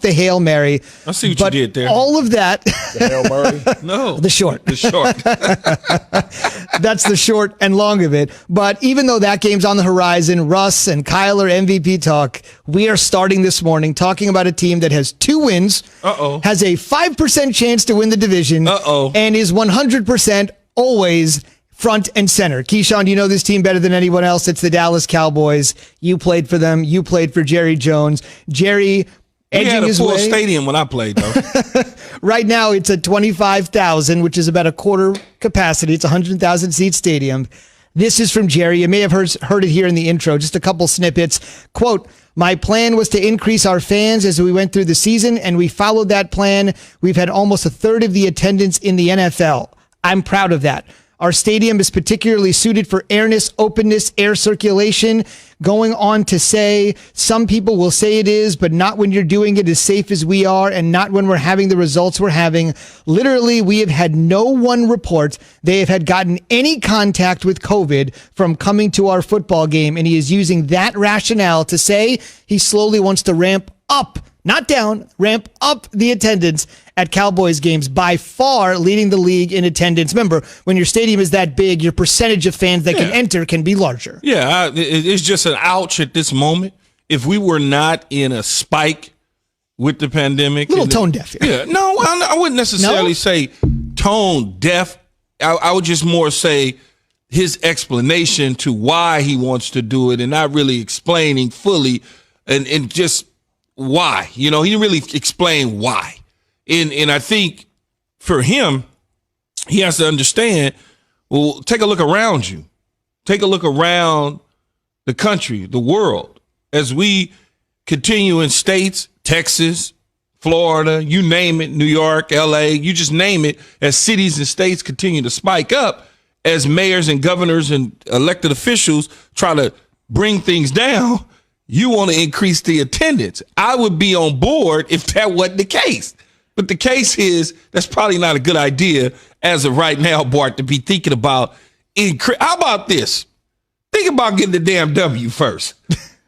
the Hail Mary. I see what you did there. All of that. The Hail Murray? No. The short. The short. That's the short and long of it. But even though that game's on the horizon, Russ and Kyler MVP talk, we are starting this morning talking about a team that has 2 wins, has a 5% chance to win the division, and is 100% always front and center. Keyshawn, you know this team better than anyone else. It's the Dallas Cowboys. You played for them. You played for Jerry Jones. Jerry edging his way. We had a full stadium when I played, though. Right now, it's at 25,000, which is about a quarter capacity. It's a 100,000 seat stadium. This is from Jerry. You may have heard it here in the intro. Just a couple snippets. Quote, "My plan was to increase our fans as we went through the season, and we followed that plan. We've had almost a third of the attendance in the NFL. I'm proud of that. Our stadium is particularly suited for airness, openness, air circulation." Going on to say, some people will say it is, but not when you're doing it as safe as we are and not when we're having the results we're having. Literally, we have had no one report they have had gotten any contact with COVID from coming to our football game. And he is using that rationale to say he slowly wants to ramp up, not down, ramp up the attendance at Cowboys games, by far leading the league in attendance. Remember, when your stadium is that big, your percentage of fans that can enter can be larger. Yeah, it's just an ouch at this moment. If we were not in a spike with the pandemic. A little tone deaf here. Yeah, no, I wouldn't necessarily say tone deaf. I would just more say his explanation to why he wants to do it and not really explaining fully and just why. You know, he didn't really explain why. And I think for him, he has to understand, well, take a look around you. Take a look around the country, the world, as we continue in states, Texas, Florida, you name it, New York, LA, you just name it, as cities and states continue to spike up, as mayors and governors and elected officials try to bring things down, you want to increase the attendance. I would be on board if that wasn't the case. But the case is that's probably not a good idea as of right now, Bart, to be thinking about how about this? Think about getting the damn W first.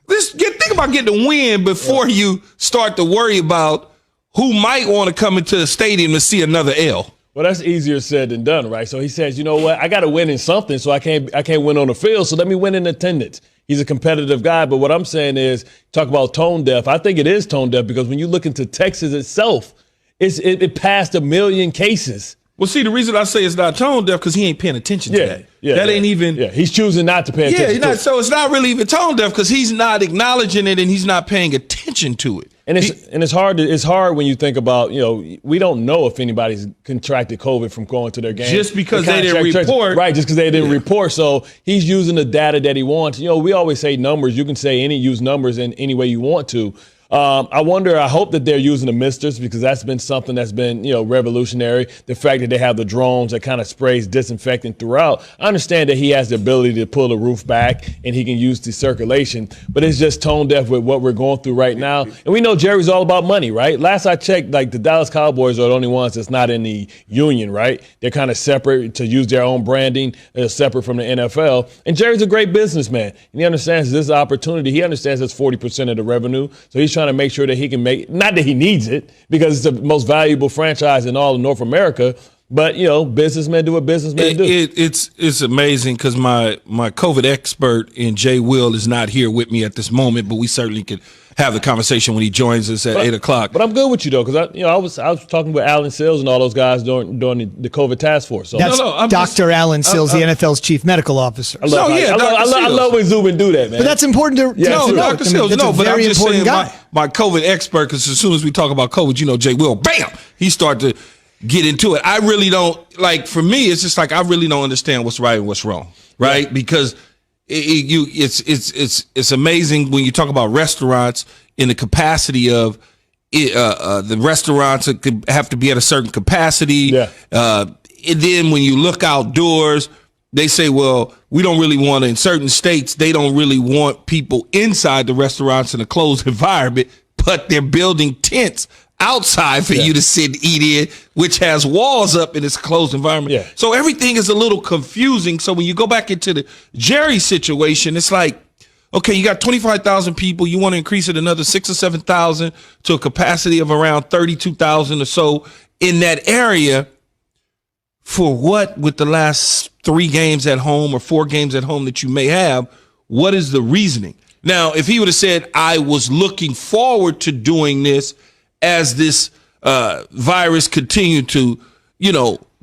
Think about getting the win before you start to worry about who might want to come into the stadium to see another L. Well, that's easier said than done, right? So he says, you know what? I got to win in something, so I can't win on the field. So let me win in attendance. He's a competitive guy, but what I'm saying is, talk about tone deaf. I think it is tone deaf because when you look into Texas itself, it passed 1 million cases. Well, see, the reason I say it's not tone deaf because he ain't paying attention to that. That ain't even. Yeah, he's choosing not to pay attention to it. So it's not really even tone deaf because he's not acknowledging it and he's not paying attention to it. And it's hard. It's hard when you think about, we don't know if anybody's contracted COVID from going to their game. Just because they didn't report. Right, just because they didn't report. So he's using the data that he wants. We always say numbers. You can use numbers in any way you want to. I hope that they're using the misters because that's been something that's been, revolutionary. The fact that they have the drones that kind of sprays disinfectant throughout. I understand that he has the ability to pull the roof back and he can use the circulation, but it's just tone deaf with what we're going through right now. And we know Jerry's all about money, right? Last I checked, the Dallas Cowboys are the only ones that's not in the union, right? They're kind of separate to use their own branding. They're separate from the NFL. And Jerry's a great businessman. And he understands this opportunity. He understands it's 40% of the revenue. So he's trying to make sure that he can not that he needs it because it's the most valuable franchise in all of North America, but businessmen do what businessmen do. It's amazing because my COVID expert in Jay Will is not here with me at this moment, but we certainly could have the conversation when he joins us at 8 o'clock. But I'm good with you though, because I was talking with Alan Sills and all those guys during the COVID task force. So that's Dr. Alan Sills, the NFL's chief medical officer. I love when Zubin do that, man. But that's important to no, Dr. Sills. No, but I'm just saying my COVID expert, because as soon as we talk about COVID, Jay Will, bam, he start to get into it. I really don't for me. It's just I really don't understand what's right and what's wrong, right? Yeah. Because it's amazing when you talk about restaurants in the capacity of the restaurants could have to be at a certain capacity. Yeah. And then when you look outdoors, they say, well, we don't really want to, in certain states, they don't really want people inside the restaurants in a closed environment, but they're building tents outside for you to sit and eat in, which has walls up in this closed environment. Yeah. So everything is a little confusing. So when you go back into the Jerry situation, it's like, Okay, you got 25,000 people. You want to increase it another 6,000 or 7,000 to a capacity of around 32,000 or so in that area. For what, with the last 3 games at home or 4 games at home that you may have, what is the reasoning? Now, if he would have said, I was looking forward to doing this as this virus continued to,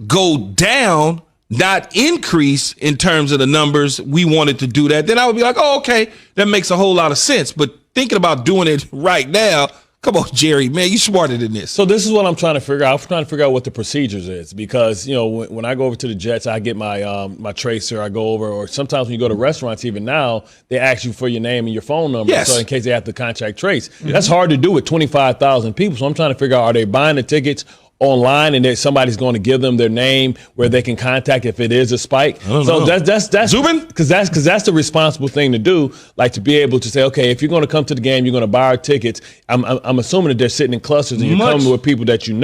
go down, not increase in terms of the numbers, we wanted to do that, then I would be like, oh, okay, that makes a whole lot of sense. But thinking about doing it right now, come on, Jerry, man, you smarter than this. So this is what I'm trying to figure out. I'm trying to figure out what the procedures is because, when I go over to the Jets, I get my my tracer. I go over, or sometimes when you go to restaurants, even now, they ask you for your name and your phone number. Yes. So in case they have to contact trace. Mm-hmm. That's hard to do with 25,000 people. So I'm trying to figure out, are they buying the tickets online and that somebody's going to give them their name where they can contact if it is a spike? So that's Zubin? because that's the responsible thing to do, like to be able to say, okay, if you're going to come to the game, you're going to buy our tickets. I'm assuming that they're sitting in clusters and you're coming with people that and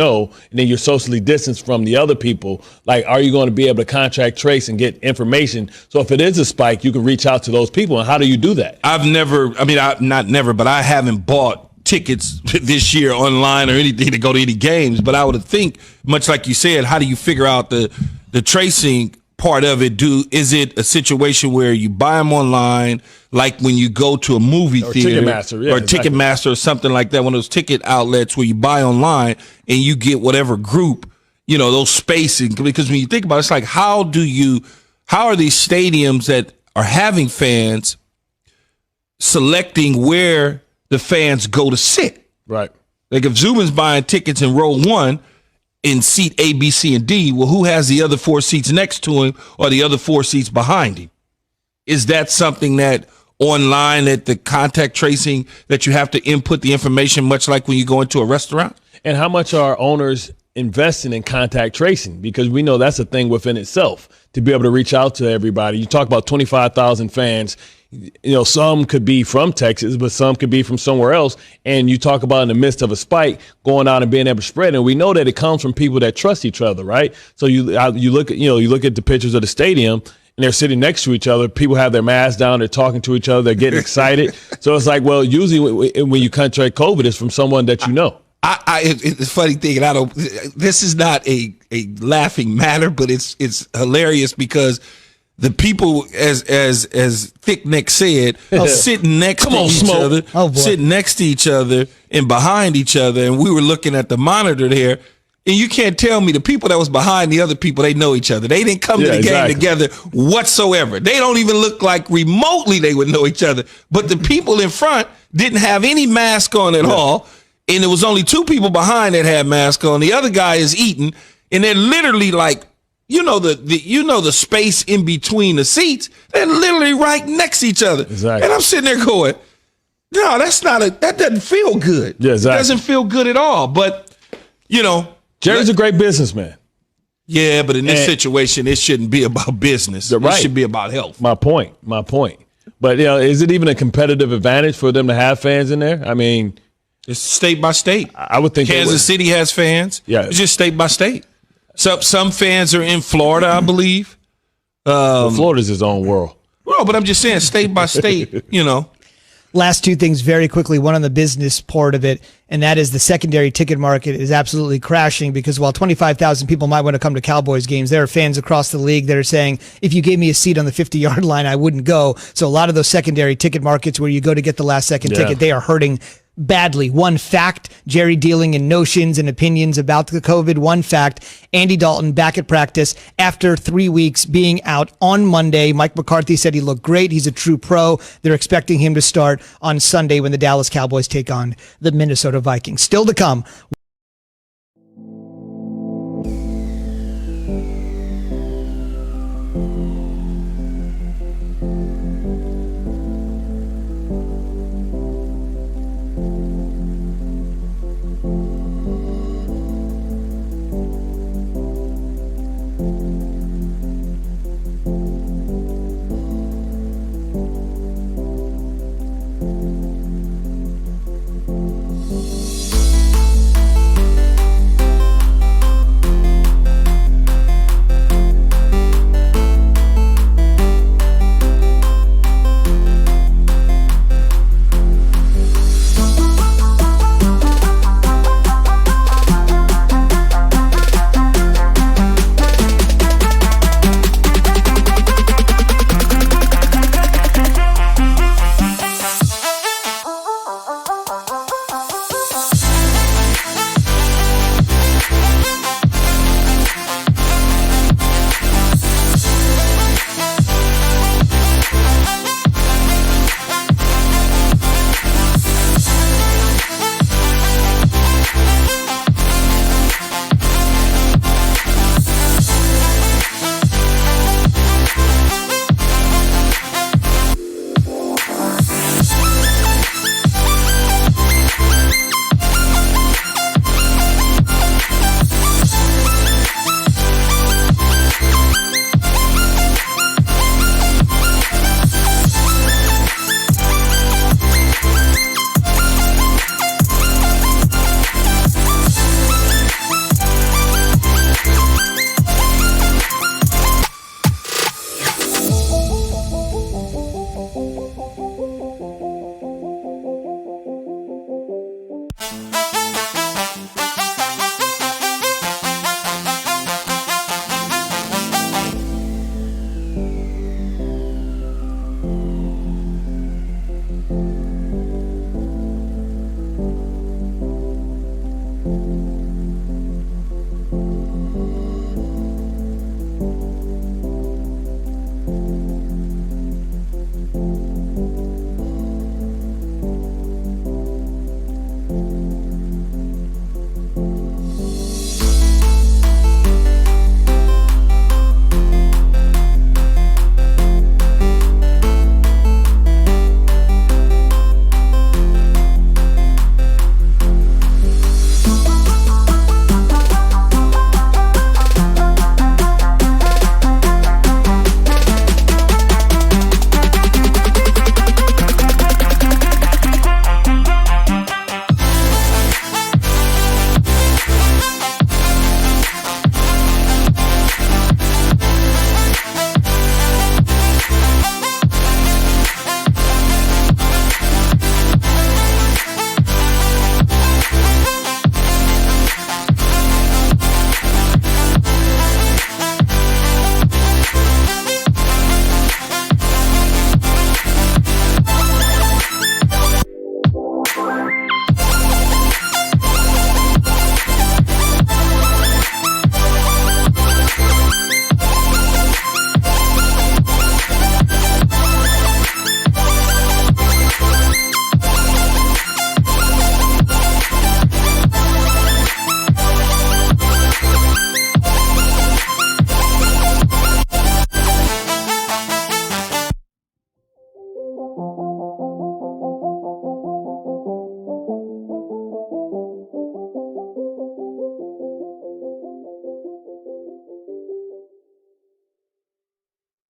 then you're socially distanced from the other people. Like, are you going to be able to contact trace and get information? So if it is a spike, you can reach out to those people. And how do you do that? I haven't bought tickets this year online or anything to go to any games, but I would think, much like you said, how do you figure out the tracing part of it? Is it a situation where you buy them online, like when you go to a movie theater Ticketmaster or something like that, one of those ticket outlets where you buy online and you get whatever group, those spacing? Because when you think about it, it's like, how are these stadiums that are having fans selecting where the fans go to sit? Right. Like if Zubin's buying tickets in row 1 in seat A, B, C, and D, well, who has the other 4 seats next to him or the other 4 seats behind him? Is that something that online, that the contact tracing, that you have to input the information, much like when you go into a restaurant? And how much are owners investing in contact tracing? Because we know that's a thing within itself, to be able to reach out to everybody. You talk about 25,000 fans. Some could be from Texas, but some could be from somewhere else. And you talk about in the midst of a spike, going out and being able to spread. And we know that it comes from people that trust each other, right? So you look at the pictures of the stadium, and they're sitting next to each other. People have their masks down. They're talking to each other. They're getting excited. So it's like, well, usually when you contract COVID, it's from someone that you know. It's a funny thing, and this is not a laughing matter, but it's hilarious because the people, as Thick Neck said, sitting next to each other and behind each other, and we were looking at the monitor there, and you can't tell me the people that was behind the other people, they know each other. They didn't come to the game together whatsoever. They don't even look like remotely they would know each other. But the people in front didn't have any mask on at all, and there was only 2 people behind that had masks on. The other guy is eating, and they're literally like, the space in between the seats, they're literally right next to each other. Exactly. And I'm sitting there going, no, that doesn't feel good. Yeah, exactly. It doesn't feel good at all. But, Jerry's a great businessman. Yeah, but in this situation, it shouldn't be about business. It should be about health. My point. But, is it even a competitive advantage for them to have fans in there? I mean, it's state by state. I would think Kansas City has fans. Yeah. It's just state by state. Some fans are in Florida, I believe. Florida's his own world. Well, but I'm just saying, state by state, Last 2 things very quickly, one on the business part of it, and that is the secondary ticket market is absolutely crashing because while 25,000 people might want to come to Cowboys games, there are fans across the league that are saying, if you gave me a seat on the 50-yard line, I wouldn't go. So a lot of those secondary ticket markets where you go to get the last second ticket, they are hurting badly. One fact, Jerry dealing in notions and opinions about the COVID. One fact, Andy Dalton back at practice after 3 weeks being out on Monday. Mike McCarthy said he looked great. He's a true pro. They're expecting him to start on Sunday when the Dallas Cowboys take on the Minnesota Vikings. Still to come.